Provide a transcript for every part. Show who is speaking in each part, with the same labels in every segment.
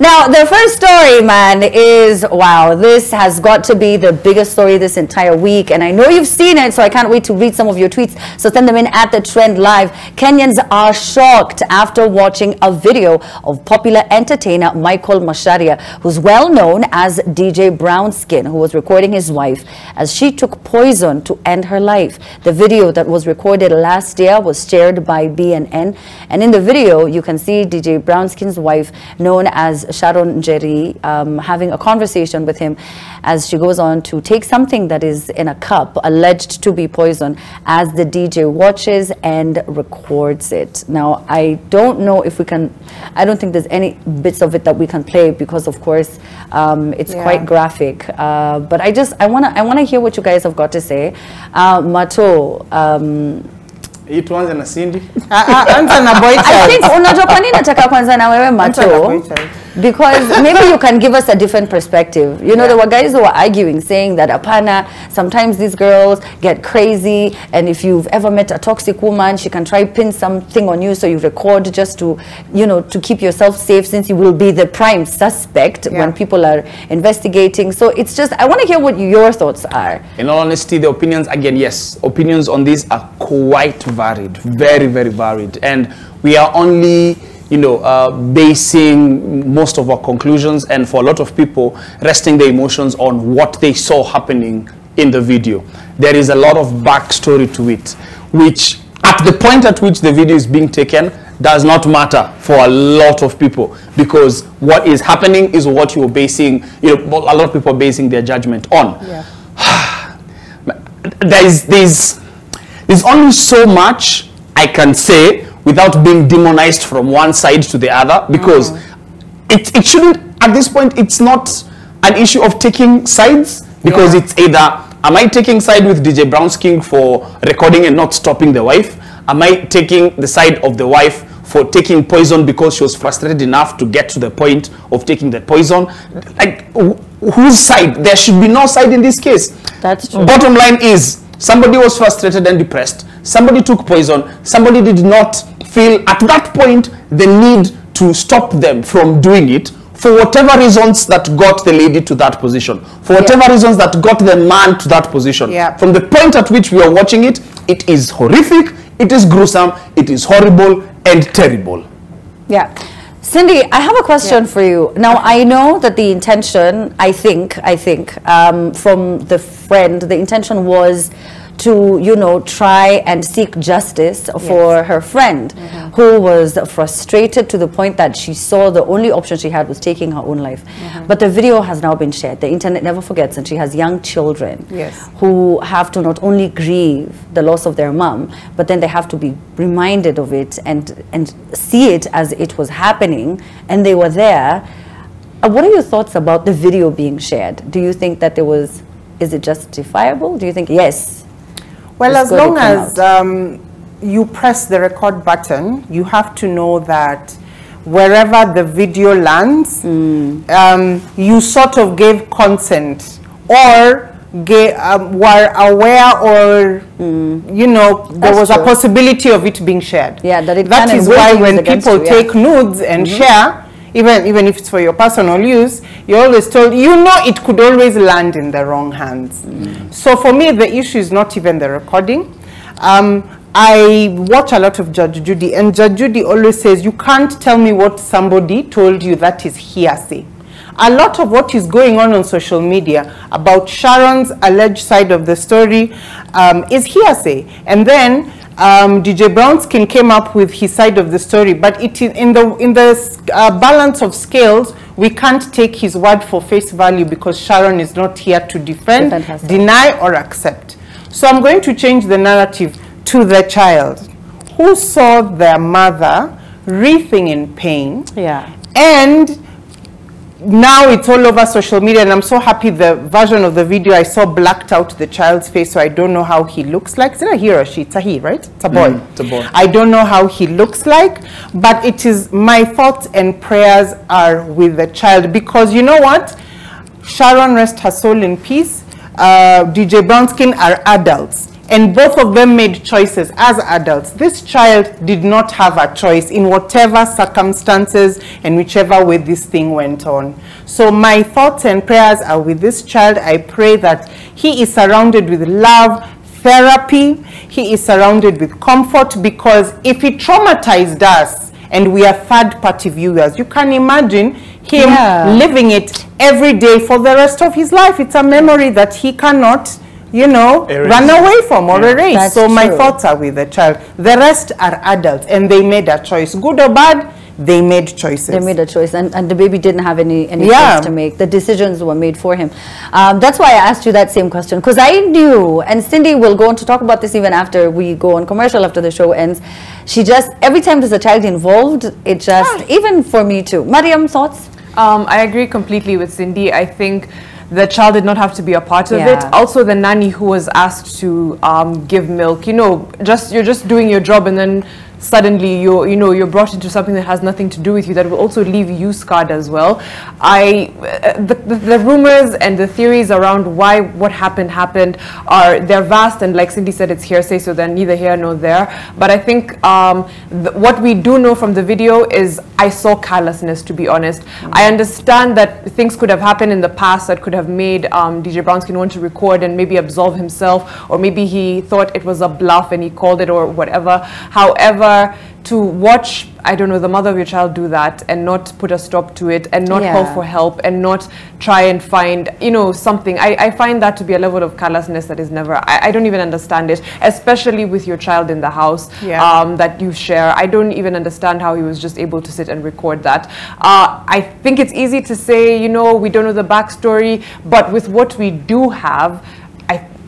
Speaker 1: Now, the first story, man, is, wow, this has got to be the biggest story this entire week. And I know you've seen it, so I can't wait to read some of your tweets. So send them in at The Trend Live. Kenyans are shocked after watching a video of popular entertainer Michael Masharia, who's well known as DJ Brownskin, who was recording his wife as she took poison to end her life. The video that was recorded last year was shared by BNN. And in the video, you can see DJ Brownskin's wife, known as Sharon Jerry, having a conversation with him as she goes on to take something that is in a cup alleged to be poison as the DJ watches and records it. Now, I don't know if we can, I don't think there's any bits of it that we can play because, of course, it's quite graphic. But I want to hear what you guys have got to say. Mato,
Speaker 2: it was na Cindy.
Speaker 1: I think unajua kwa nini nataka kwanza na wewe Mato, because maybe you can give us a different perspective. You know, there were guys who were arguing, saying that apana, sometimes these girls get crazy, and if you've ever met a toxic woman, she can try pin something on you, so you record just to, you know, to keep yourself safe, since you will be the prime suspect when people are investigating. So it's just, I want to hear what your thoughts are. In
Speaker 2: all honesty, the opinions, again, yes, opinions on this are quite varied, very, very varied, and we are only, you know, basing most of our conclusions, and for a lot of people, resting their emotions on what they saw happening in the video. There is a lot of backstory to it, which at the point at which the video is being taken does not matter for a lot of people, because what is happening is what you're basing, you know, a lot of people are basing their judgment on. There's only so much I can say without being demonized from one side to the other, because it shouldn't, at this point, it's not an issue of taking sides, because it's either, am I taking side with DJ Brownskin for recording and not stopping the wife? Am I taking the side of the wife for taking poison because she was frustrated enough to get to the point of taking the poison? Like, whose side? There should be no side in this case.
Speaker 1: That's true.
Speaker 2: Bottom line is, somebody was frustrated and depressed. Somebody took poison. Somebody did not feel at that point the need to stop them from doing it, for whatever reasons that got the lady to that position, for whatever reasons that got the man to that position. From the point at which we are watching it, it is horrific, it is gruesome, it is horrible and terrible.
Speaker 1: Cindy, I have a question for you. Now, I know that the intention, I think, from the friend, the intention was to, you know, try and seek justice for her friend, who was frustrated to the point that she saw the only option she had was taking her own life. But the video has now been shared. The internet never forgets, and she has young children who have to not only grieve the loss of their mom, but then they have to be reminded of it and see it as it was happening, and they were there. What are your thoughts about the video being shared? Do you think that there was, is it justifiable? Do you think, yes?
Speaker 3: Well, as long as you press the record button, you have to know that wherever the video lands, you sort of gave consent, or were aware, or you know, there was a possibility of it being shared. That is why when people take nudes and share, even if it's for your personal use, you're always told, you know, it could always land in the wrong hands. So for me, the issue is not even the recording. I watch a lot of Judge Judy, and Judge Judy always says, you can't tell me what somebody told you, that is hearsay. A lot of what is going on social media about Sharon's alleged side of the story is hearsay. And then DJ Brownskin came up with his side of the story, but it is in the balance of scales, we can't take his word for face value, because Sharon is not here to defend, deny, or accept. So I'm going to change the narrative to the child, who saw their mother writhing in pain, and now it's all over social media, and I'm so happy the version of the video I saw blacked out the child's face, so I don't know how he looks like. Is it a he or a she? It's a he, right? It's a boy.
Speaker 2: It's a boy.
Speaker 3: I don't know how he looks like, but it is, my thoughts and prayers are with the child, because you know what? Sharon, rest her soul in peace. DJ Brownskin are adults. and both of them made choices as adults. This child did not have a choice in whatever circumstances and whichever way this thing went on. So my thoughts and prayers are with this child. I pray that he is surrounded with love, therapy, he is surrounded with comfort, because if he traumatized us and we are third-party viewers, you can imagine him living it every day for the rest of his life. It's a memory that he cannot, you know, run away from or erase. So my thoughts are with the child. The rest are adults, and they made a choice, good or bad. They made choices. They
Speaker 1: made a choice, and the baby didn't have any choice to make. The decisions were made for him. That's why I asked you that same question, because I knew, and Cindy will go on to talk about this even after we go on commercial, after the show ends. She just, every time there's a child involved, it just, even for me too. Mariam, thoughts?
Speaker 4: I agree completely with Cindy. I think the child did not have to be a part of it. Also, the nanny who was asked to give milk, you know, you're just doing your job, and then suddenly you're brought into something that has nothing to do with you, that will also leave you scarred as well. The rumors and the theories around why what happened they're vast, and like Cindy said, it's hearsay, so they're neither here nor there. But I think what we do know from the video is I saw carelessness, to be honest. I understand that things could have happened in the past that could have made DJ Brownskin want to record and maybe absolve himself, or maybe he thought it was a bluff and he called it, or whatever. However, to watch, I don't know, the mother of your child do that and not put a stop to it, and not call for help, and not try and find, you know, something. I find that to be a level of carelessness that is never, I don't even understand it, especially with your child in the house that you share. I don't even understand how he was just able to sit and record that. I think it's easy to say, you know, we don't know the backstory, but with what we do have,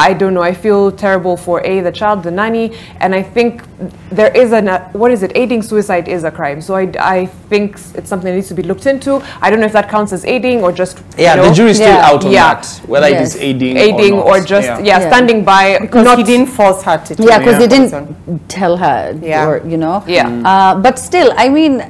Speaker 4: I don't know, I feel terrible for the child, the nanny, and I think there is what is it, aiding suicide is a crime, so I think it's something that needs to be looked into. I don't know if that counts as aiding or just,
Speaker 2: the jury's still out on that, whether it is aiding
Speaker 4: or just standing by,
Speaker 3: because he didn't force her to
Speaker 1: because they didn't tell her, or, you know, but still, I mean,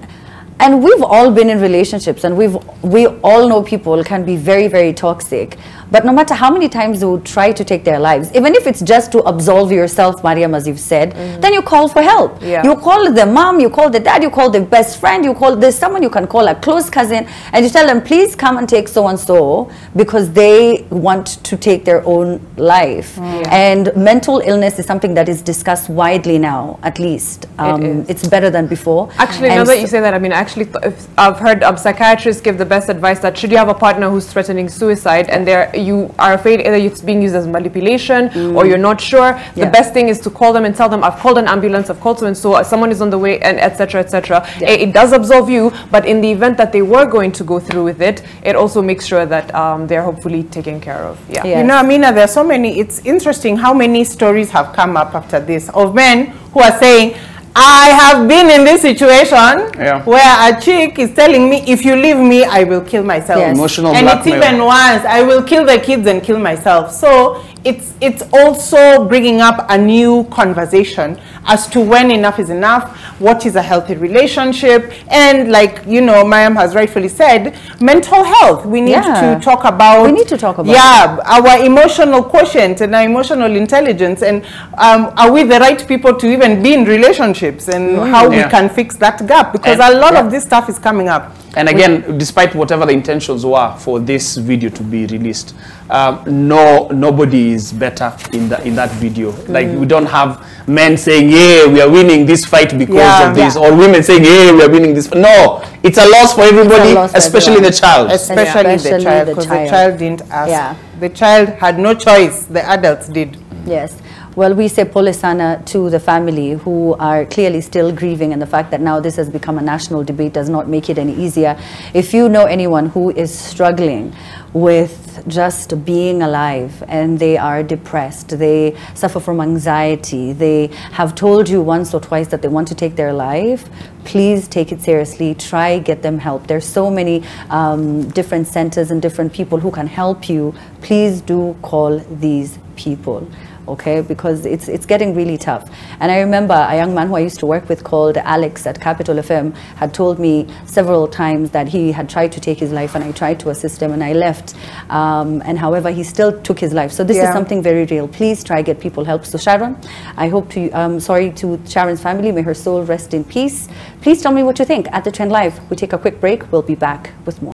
Speaker 1: and we've all been in relationships, and we all know people can be very, very toxic. But no matter how many times they would try to take their lives, even if it's just to absolve yourself, Mariam, as you've said, then you call for help. You call the mom, you call the dad, you call the best friend, there's someone you can call, a close cousin, and you tell them, please come and take so-and-so, because they want to take their own life. And mental illness is something that is discussed widely now, at least. It's better than before.
Speaker 4: Actually, now that you say that, I mean, I've heard psychiatrists give the best advice that should you have a partner who's threatening suicide, and you are afraid either it's being used as manipulation or you're not sure, the best thing is to call them and tell them, I've called an ambulance, I've called so someone is on the way, and etc. etc. It does absolve you, but in the event that they were going to go through with it, it also makes sure that they're hopefully taken care of.
Speaker 3: You know, Amina, there are so many, it's interesting how many stories have come up after this of men who are saying, I have been in this situation where a chick is telling me, if you leave me, I will kill myself.
Speaker 2: Emotional
Speaker 3: and
Speaker 2: blackmail.
Speaker 3: It's even worse, I will kill the kids and kill myself. So it's also bringing up a new conversation as to when enough is enough, what is a healthy relationship, and like, you know, Mariam has rightfully said, mental health. We need to talk about.
Speaker 1: We need to talk about
Speaker 3: our emotional quotient and our emotional intelligence, and are we the right people to even be in relationships, and how we can fix that gap, because a lot of this stuff is coming up.
Speaker 2: And again, despite whatever the intentions were for this video to be released, nobody is better in that video. Like, we don't have men saying, yeah, we are winning this fight because of this, or women saying, yeah, we are winning this. No, it's a loss for everybody, especially the child.
Speaker 3: Especially the child, because the child didn't ask. The child had no choice, the adults did.
Speaker 1: Yes. Well, we say pole sana to the family who are clearly still grieving, and the fact that now this has become a national debate does not make it any easier. If you know anyone who is struggling with just being alive and they are depressed, they suffer from anxiety, they have told you once or twice that they want to take their life, please take it seriously. Try, get them help. There's so many different centers and different people who can help you. Please do call these people. okay, because it's getting really tough. And I remember a young man who I used to work with called Alex at Capital FM had told me several times that he had tried to take his life, and I tried to assist him, and I left. And however, he still took his life. So this is something very real. Please try get people help. So Sharon, I hope to, sorry to Sharon's family, may her soul rest in peace. Please tell me what you think at The Trend Live. We take a quick break. We'll be back with more.